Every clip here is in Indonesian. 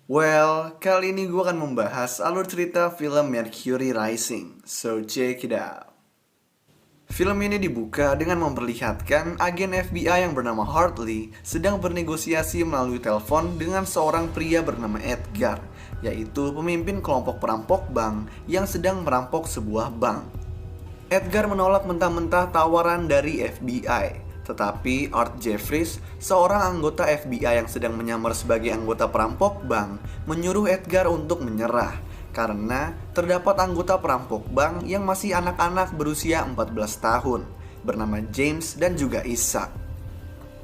Well, kali ini gue akan membahas alur cerita film Mercury Rising. So check it out. Film ini dibuka dengan memperlihatkan agen FBI yang bernama Hartley sedang bernegosiasi melalui telepon dengan seorang pria bernama Edgar, yaitu pemimpin kelompok perampok bank yang sedang merampok sebuah bank. Edgar menolak mentah-mentah tawaran dari FBI, tetapi Art Jeffries, seorang anggota FBI yang sedang menyamar sebagai anggota perampok bank, menyuruh Edgar untuk menyerah karena terdapat anggota perampok bank yang masih anak-anak berusia 14 tahun, bernama James dan juga Isaac.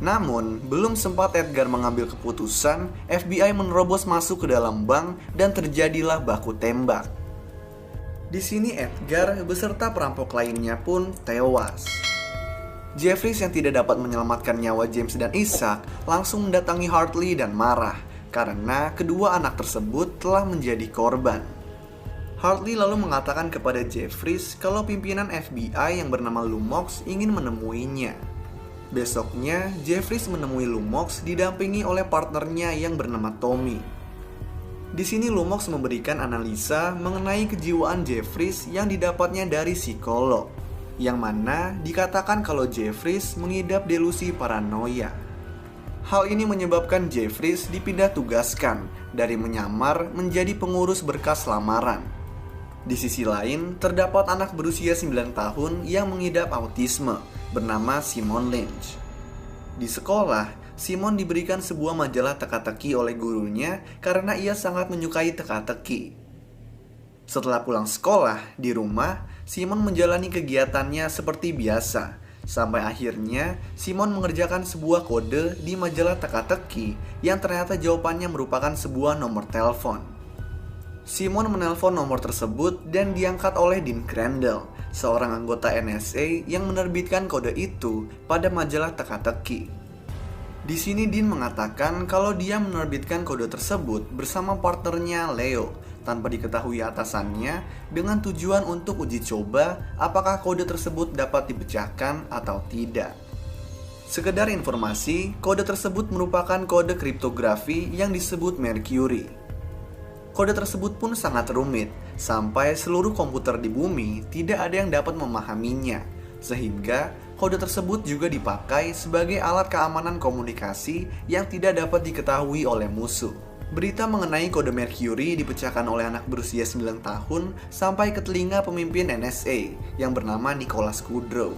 Namun, belum sempat Edgar mengambil keputusan, FBI menerobos masuk ke dalam bank dan terjadilah baku tembak. Di sini Edgar beserta perampok lainnya pun tewas. Jeffries yang tidak dapat menyelamatkan nyawa James dan Isaac langsung mendatangi Hartley dan marah karena kedua anak tersebut telah menjadi korban. Hartley lalu mengatakan kepada Jeffries kalau pimpinan FBI yang bernama Lumox ingin menemuinya. Besoknya, Jeffries menemui Lumox didampingi oleh partnernya yang bernama Tommy. Di sini Lumox memberikan analisa mengenai kejiwaan Jeffries yang didapatnya dari psikolog, yang mana dikatakan kalau Jeffries mengidap delusi paranoia. Hal ini menyebabkan Jeffries dipindah tugaskan dari menyamar menjadi pengurus berkas lamaran. Di sisi lain, terdapat anak berusia 9 tahun yang mengidap autisme bernama Simon Lynch. Di sekolah, Simon diberikan sebuah majalah teka-teki oleh gurunya karena ia sangat menyukai teka-teki. Setelah pulang sekolah, di rumah, Simon menjalani kegiatannya seperti biasa. Sampai akhirnya, Simon mengerjakan sebuah kode di majalah teka-teki yang ternyata jawabannya merupakan sebuah nomor telepon. Simon menelpon nomor tersebut dan diangkat oleh Dean Crandall, seorang anggota NSA yang menerbitkan kode itu pada majalah teka-teki. Di sini Dean mengatakan kalau dia menerbitkan kode tersebut bersama partnernya Leo tanpa diketahui atasannya dengan tujuan untuk uji coba apakah kode tersebut dapat dipecahkan atau tidak. Sekedar informasi, kode tersebut merupakan kode kriptografi yang disebut Mercury. Kode tersebut pun sangat rumit, sampai seluruh komputer di bumi tidak ada yang dapat memahaminya, sehingga kode tersebut juga dipakai sebagai alat keamanan komunikasi yang tidak dapat diketahui oleh musuh. Berita mengenai kode Mercury dipecahkan oleh anak berusia 9 tahun sampai ke telinga pemimpin NSA yang bernama Nicholas Kudrow.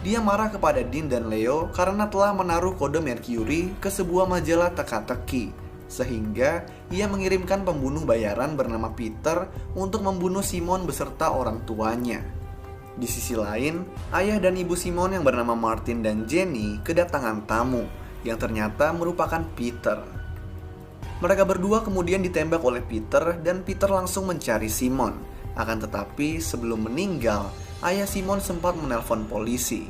Dia marah kepada Dean dan Leo karena telah menaruh kode Mercury ke sebuah majalah teka-teki, sehingga ia mengirimkan pembunuh bayaran bernama Peter untuk membunuh Simon beserta orang tuanya. Di sisi lain, ayah dan ibu Simon yang bernama Martin dan Jenny kedatangan tamu yang ternyata merupakan Peter. Mereka berdua kemudian ditembak oleh Peter dan Peter langsung mencari Simon. Akan tetapi sebelum meninggal, ayah Simon sempat menelpon polisi.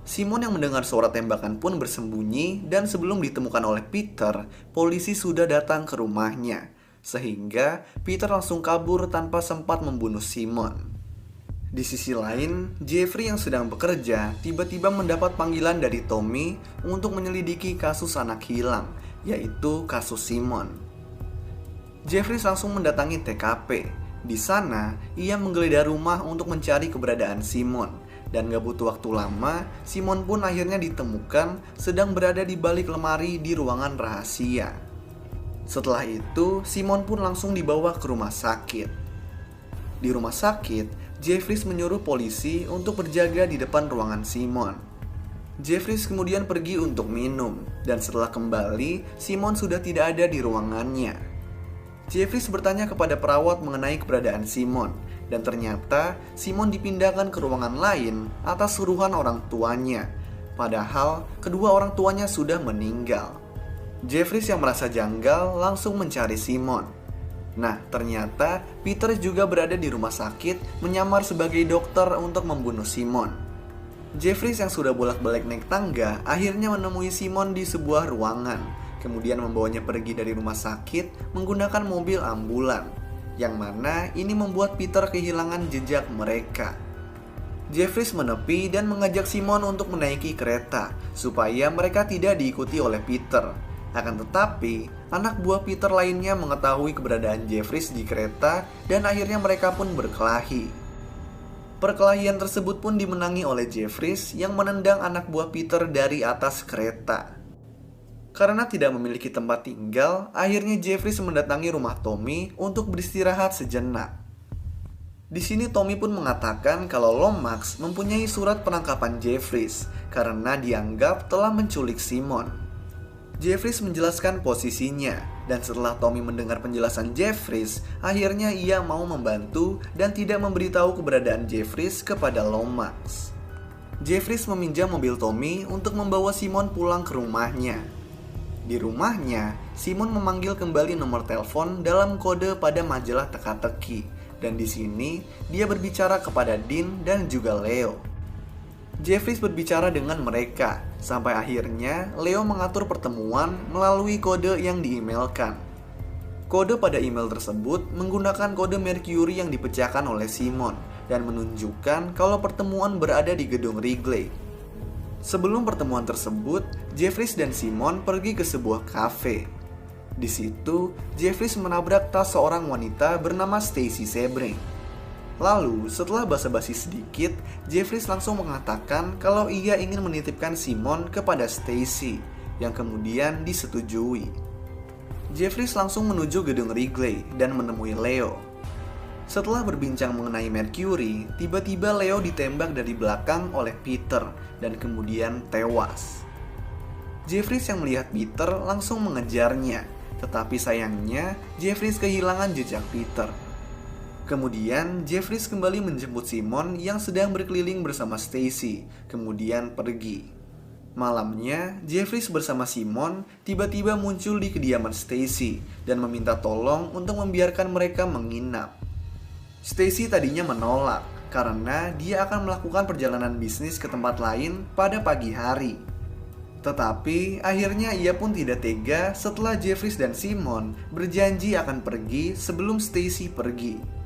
Simon yang mendengar suara tembakan pun bersembunyi dan sebelum ditemukan oleh Peter, polisi sudah datang ke rumahnya. Sehingga Peter langsung kabur tanpa sempat membunuh Simon. Di sisi lain, Jeffrey yang sedang bekerja tiba-tiba mendapat panggilan dari Tommy untuk menyelidiki kasus anak hilang, yaitu kasus Simon. Jeffrey langsung mendatangi TKP. Di sana, ia menggeledah rumah untuk mencari keberadaan Simon. Dan gak butuh waktu lama, Simon pun akhirnya ditemukan sedang berada di balik lemari di ruangan rahasia. Setelah itu, Simon pun langsung dibawa ke rumah sakit. Di rumah sakit, Jeffries menyuruh polisi untuk berjaga di depan ruangan Simon. Jeffries kemudian pergi untuk minum, dan setelah kembali, Simon sudah tidak ada di ruangannya. Jeffries bertanya kepada perawat mengenai keberadaan Simon, dan ternyata Simon dipindahkan ke ruangan lain atas suruhan orang tuanya. Padahal kedua orang tuanya sudah meninggal. Jeffries yang merasa janggal langsung mencari Simon. Nah, ternyata Peter juga berada di rumah sakit menyamar sebagai dokter untuk membunuh Simon. Jeffries yang sudah bolak-balik naik tangga akhirnya menemui Simon di sebuah ruangan, kemudian membawanya pergi dari rumah sakit menggunakan mobil ambulan, yang mana ini membuat Peter kehilangan jejak mereka. Jeffries menepi dan mengajak Simon untuk menaiki kereta supaya mereka tidak diikuti oleh Peter. Akan tetapi, anak buah Peter lainnya mengetahui keberadaan Jeffries di kereta dan akhirnya mereka pun berkelahi. Perkelahian tersebut pun dimenangi oleh Jeffries yang menendang anak buah Peter dari atas kereta. Karena tidak memiliki tempat tinggal, akhirnya Jeffries mendatangi rumah Tommy untuk beristirahat sejenak. Di sini Tommy pun mengatakan kalau Lomax mempunyai surat penangkapan Jeffries karena dianggap telah menculik Simon. Jeffries menjelaskan posisinya, dan setelah Tommy mendengar penjelasan Jeffries, akhirnya ia mau membantu dan tidak memberitahu keberadaan Jeffries kepada Lomax. Jeffries meminjam mobil Tommy untuk membawa Simon pulang ke rumahnya. Di rumahnya, Simon memanggil kembali nomor telepon dalam kode pada majalah teka-teki, dan di sini dia berbicara kepada Dean dan juga Leo. Jeffries berbicara dengan mereka, sampai akhirnya Leo mengatur pertemuan melalui kode yang di-emailkan. Kode pada email tersebut menggunakan kode Mercury yang dipecahkan oleh Simon dan menunjukkan kalau pertemuan berada di gedung Wrigley. Sebelum pertemuan tersebut, Jeffries dan Simon pergi ke sebuah kafe. Di situ, Jeffries menabrak tas seorang wanita bernama Stacy Sebring. Lalu, setelah basa-basi sedikit, Jeffries langsung mengatakan kalau ia ingin menitipkan Simon kepada Stacy, yang kemudian disetujui. Jeffries langsung menuju gedung Wrigley dan menemui Leo. Setelah berbincang mengenai Mercury, tiba-tiba Leo ditembak dari belakang oleh Peter dan kemudian tewas. Jeffries yang melihat Peter langsung mengejarnya, tetapi sayangnya Jeffries kehilangan jejak Peter. Kemudian Jeffries kembali menjemput Simon yang sedang berkeliling bersama Stacy, kemudian pergi. Malamnya, Jeffries bersama Simon tiba-tiba muncul di kediaman Stacy dan meminta tolong untuk membiarkan mereka menginap. Stacy tadinya menolak karena dia akan melakukan perjalanan bisnis ke tempat lain pada pagi hari. Tetapi akhirnya ia pun tidak tega setelah Jeffries dan Simon berjanji akan pergi sebelum Stacy pergi.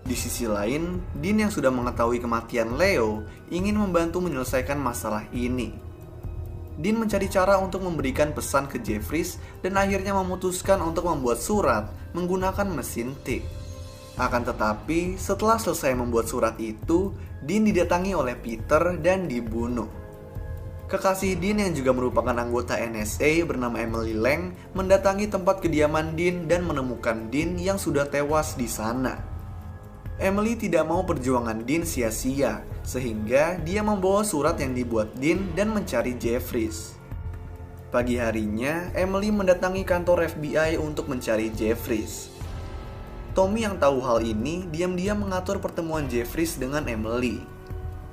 Di sisi lain, Dean yang sudah mengetahui kematian Leo ingin membantu menyelesaikan masalah ini. Dean mencari cara untuk memberikan pesan ke Jeffries dan akhirnya memutuskan untuk membuat surat menggunakan mesin tik. Akan tetapi, setelah selesai membuat surat itu, Dean didatangi oleh Peter dan dibunuh. Kekasih Dean yang juga merupakan anggota NSA bernama Emily Lang mendatangi tempat kediaman Dean dan menemukan Dean yang sudah tewas di sana. Emily tidak mau perjuangan Dean sia-sia, sehingga dia membawa surat yang dibuat Dean dan mencari Jeffries. Pagi harinya, Emily mendatangi kantor FBI untuk mencari Jeffries. Tommy yang tahu hal ini diam-diam mengatur pertemuan Jeffries dengan Emily.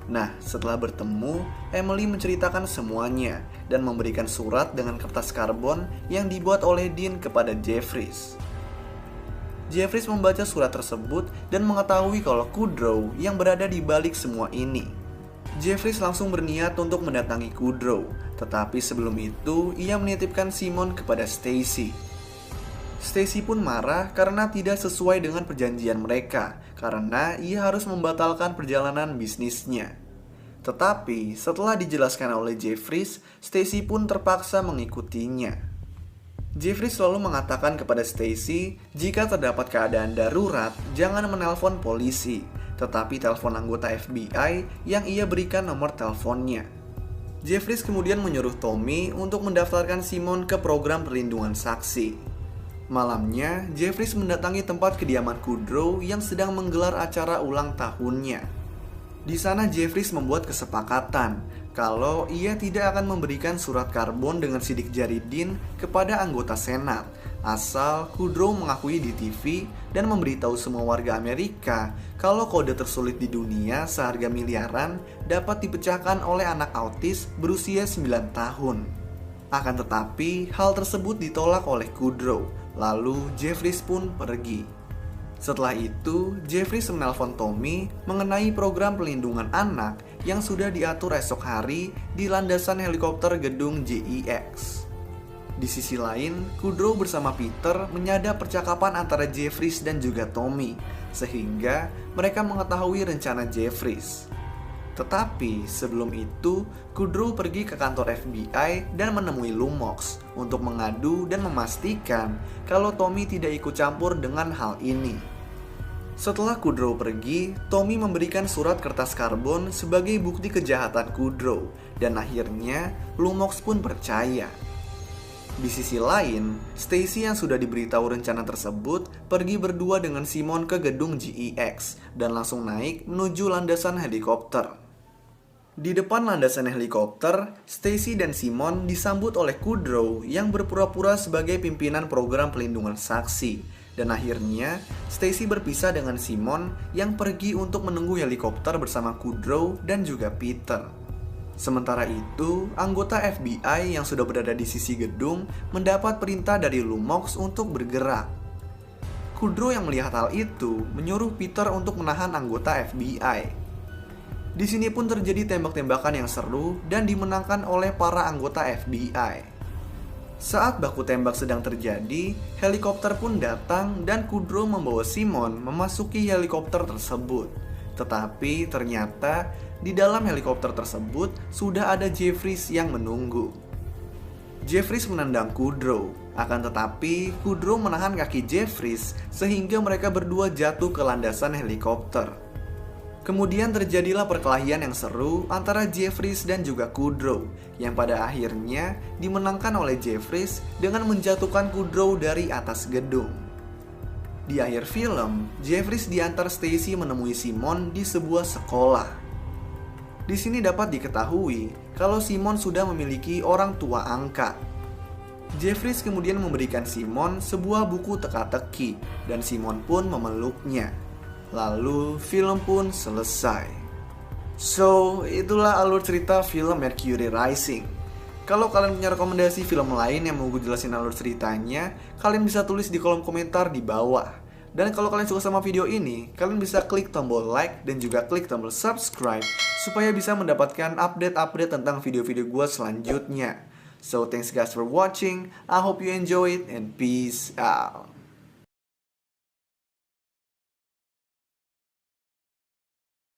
Nah, setelah bertemu, Emily menceritakan semuanya dan memberikan surat dengan kertas karbon yang dibuat oleh Dean kepada Jeffries. Jeffries membaca surat tersebut dan mengetahui kalau Kudrow yang berada di balik semua ini. Jeffries langsung berniat untuk mendatangi Kudrow, tetapi sebelum itu ia menitipkan Simon kepada Stacy. Stacy pun marah karena tidak sesuai dengan perjanjian mereka, karena ia harus membatalkan perjalanan bisnisnya. Tetapi setelah dijelaskan oleh Jeffries, Stacy pun terpaksa mengikutinya. Jeffries selalu mengatakan kepada Stacy, jika terdapat keadaan darurat, jangan menelpon polisi, tetapi telepon anggota FBI yang ia berikan nomor teleponnya. Jeffries kemudian menyuruh Tommy untuk mendaftarkan Simon ke program perlindungan saksi. Malamnya, Jeffries mendatangi tempat kediaman Kudrow yang sedang menggelar acara ulang tahunnya. Di sana Jeffries membuat kesepakatan kalau ia tidak akan memberikan surat karbon dengan sidik jari Dean kepada anggota Senat, asal Kudrow mengakui di TV dan memberitahu semua warga Amerika kalau kode tersulit di dunia seharga miliaran dapat dipecahkan oleh anak autis berusia 9 tahun. Akan tetapi, hal tersebut ditolak oleh Kudrow, lalu Jeffries pun pergi. Setelah itu, Jeffries menelpon Tommy mengenai program pelindungan anak yang sudah diatur esok hari di landasan helikopter gedung JEX. Di sisi lain, Kudrow bersama Peter menyadap percakapan antara Jeffries dan juga Tommy, sehingga mereka mengetahui rencana Jeffries. Tetapi sebelum itu, Kudrow pergi ke kantor FBI dan menemui Lumox untuk mengadu dan memastikan kalau Tommy tidak ikut campur dengan hal ini. Setelah Kudrow pergi, Tommy memberikan surat kertas karbon sebagai bukti kejahatan Kudrow, dan akhirnya Lumox pun percaya. Di sisi lain, Stacy yang sudah diberitahu rencana tersebut pergi berdua dengan Simon ke gedung GEX dan langsung naik menuju landasan helikopter. Di depan landasan helikopter, Stacy dan Simon disambut oleh Kudrow yang berpura-pura sebagai pimpinan program pelindungan saksi. Dan akhirnya, Stacy berpisah dengan Simon yang pergi untuk menunggu helikopter bersama Kudrow dan juga Peter. Sementara itu, anggota FBI yang sudah berada di sisi gedung mendapat perintah dari Lumox untuk bergerak. Kudrow yang melihat hal itu menyuruh Peter untuk menahan anggota FBI. Di sini pun terjadi tembak-tembakan yang seru dan dimenangkan oleh para anggota FBI. Saat baku tembak sedang terjadi, helikopter pun datang dan Kudrow membawa Simon memasuki helikopter tersebut. Tetapi ternyata di dalam helikopter tersebut sudah ada Jeffries yang menunggu. Jeffries menendang Kudrow, akan tetapi Kudrow menahan kaki Jeffries sehingga mereka berdua jatuh ke landasan helikopter. Kemudian terjadilah perkelahian yang seru antara Jeffries dan juga Kudrow, yang pada akhirnya dimenangkan oleh Jeffries dengan menjatuhkan Kudrow dari atas gedung. Di akhir film, Jeffries diantar Stacy menemui Simon di sebuah sekolah. Di sini dapat diketahui kalau Simon sudah memiliki orang tua angkat. Jeffries kemudian memberikan Simon sebuah buku teka-teki dan Simon pun memeluknya. Lalu film pun selesai. So, itulah alur cerita film Mercury Rising. Kalau kalian punya rekomendasi film lain yang mau gue jelasin alur ceritanya, kalian bisa tulis di kolom komentar di bawah. Dan kalau kalian suka sama video ini, kalian bisa klik tombol like dan juga klik tombol subscribe supaya bisa mendapatkan update-update tentang video-video gue selanjutnya. So, thanks guys for watching. I hope you enjoy it and peace out.